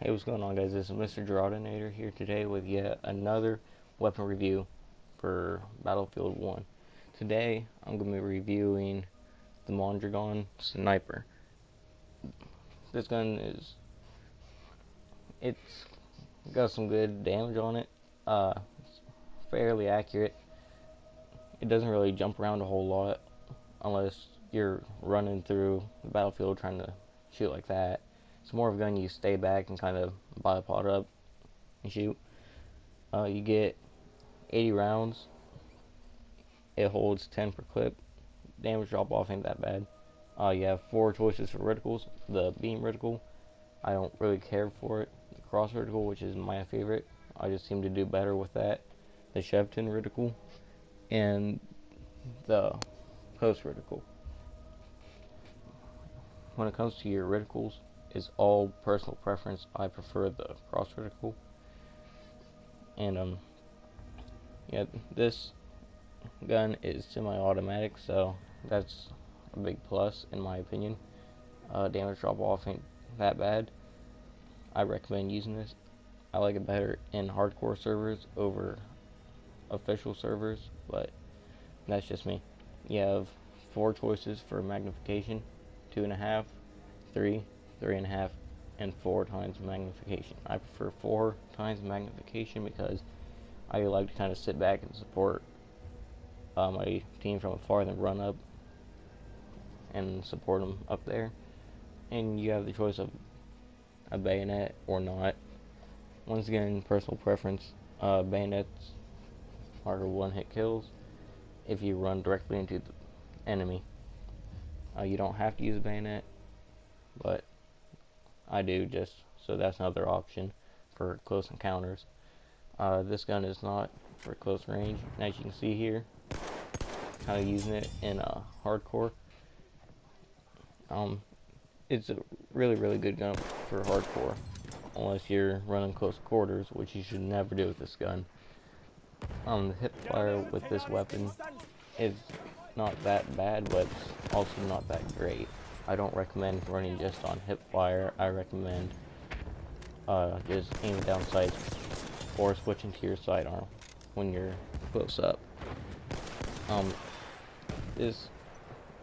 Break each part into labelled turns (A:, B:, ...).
A: Hey, what's going on, guys? This is Mr. Gerardinator here today with yet another weapon review for Battlefield 1. Today, I'm going to be reviewing the Mondragón Sniper. This gun it's got some good damage on it. It's fairly accurate. It doesn't really jump around a whole lot unless you're running through the battlefield trying to shoot like that. It's more of a gun you stay back and kind of bipod up and shoot. You get 80 rounds. It holds 10 per clip. Damage drop off ain't that bad. You have 4 choices for reticles. The beam reticle, I don't really care for it. The cross reticle, which is my favorite, I just seem to do better with that. The Shepton reticle and the post reticle. When it comes to your reticles, it's all personal preference. I prefer the cross reticle. And yeah, this gun is semi-automatic, so that's a big plus in my opinion. Damage drop off ain't that bad. I recommend using this. I like it better in hardcore servers over official servers, but that's just me. You have 4 choices for magnification: 2.5, 3, 3.5, and 4 times magnification. I prefer 4 times magnification because I like to kind of sit back and support my team from afar, then run up and support them up there. And you have the choice of a bayonet or not. Once again, personal preference. Bayonets are one-hit kills if you run directly into the enemy. You don't have to use a bayonet, but I do, just so that's another option for close encounters. This gun is not for close range. And as you can see here, kind of using it in hardcore. It's a really good gun for hardcore, unless you're running close quarters, which you should never do with this gun. The hip fire with this weapon is not that bad, but it's also not that great. I don't recommend running just on hip fire. I recommend just aiming down sights or switching to your sidearm when you're close up. This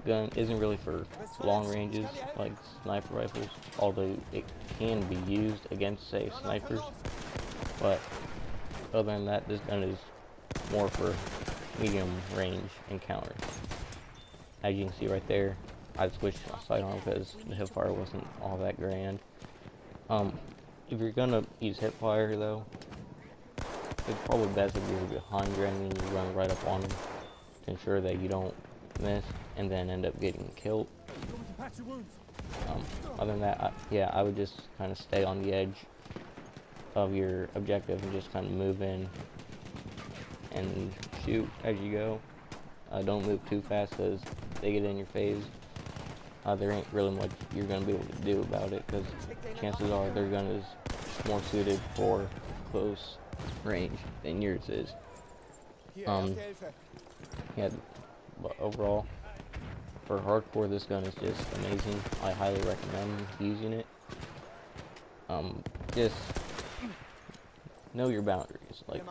A: gun isn't really for long ranges like sniper rifles, although it can be used against, say, snipers. But other than that, this gun is more for medium range encounters. As you can see right there, I switched my sidearm because the hipfire wasn't all that grand. If you're gonna use hipfire though, it's probably best if you're behind your enemy and you run right up on them to ensure that you don't miss and then end up getting killed. Other than that, I would just kind of stay on the edge of your objective and just kind of move in and shoot as you go. Don't move too fast because they get in your phase. There ain't really much you're going to be able to do about it because chances are their gun is more suited for close range than yours is. Yeah, but overall, for hardcore, this gun is just amazing. I highly recommend using it. Just know your boundaries. Like,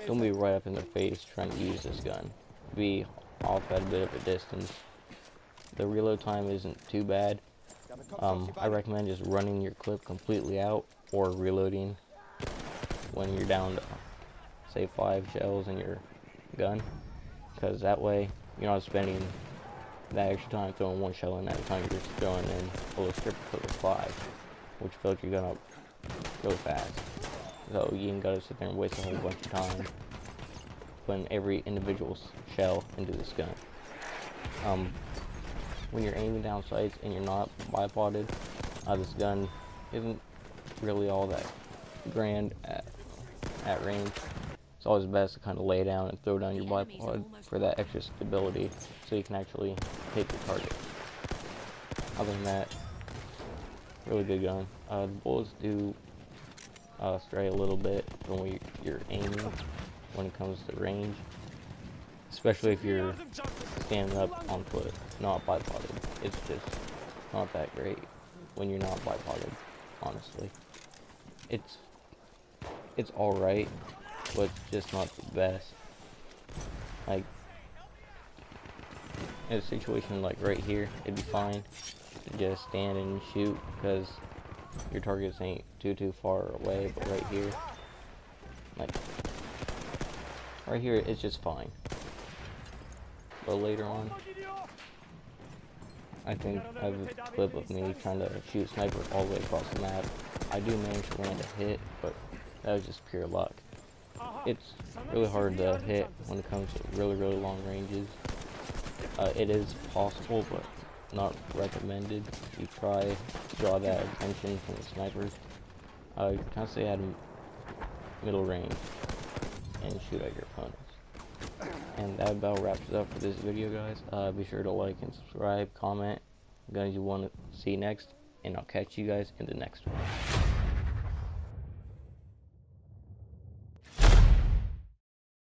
A: don't be right up in their face trying to use this gun. Be off at a bit of a distance. The reload time isn't too bad. I recommend just running your clip completely out or reloading when you're down to, say, 5 shells in your gun, because that way you're not spending that extra time throwing 1 shell in at a time. You're just throwing in a little strip clip of 5, which fills your gun up really fast. So you ain't gotta sit there and waste a whole bunch of time putting every individual shell into this gun. When you're aiming down sights and you're not bipoded, this gun isn't really all that grand at range. It's always best to kind of lay down and throw down your bipod for that extra stability so you can actually hit your target. Other than that, really good gun. The bullets do stray a little bit from where you're aiming when it comes to range, especially if you're standing up on foot, not bipoded. It's just not that great when you're not bipoded, honestly. it's alright, but just not the best. Like, in a situation like right here, it'd be fine to just stand and shoot because your targets ain't too far away. But right here, like right here, it's just fine. But later on, I think I have a clip of me trying to shoot sniper all the way across the map. I do manage to land a hit, but that was just pure luck. It's really hard to hit when it comes to really long ranges. It is possible, but not recommended. You try to draw that attention from the snipers. Constantly at middle range and shoot at your opponents. And that about wraps it up for this video, guys. Be sure to like and subscribe, comment guns you want to see next, and I'll catch you guys in the next one.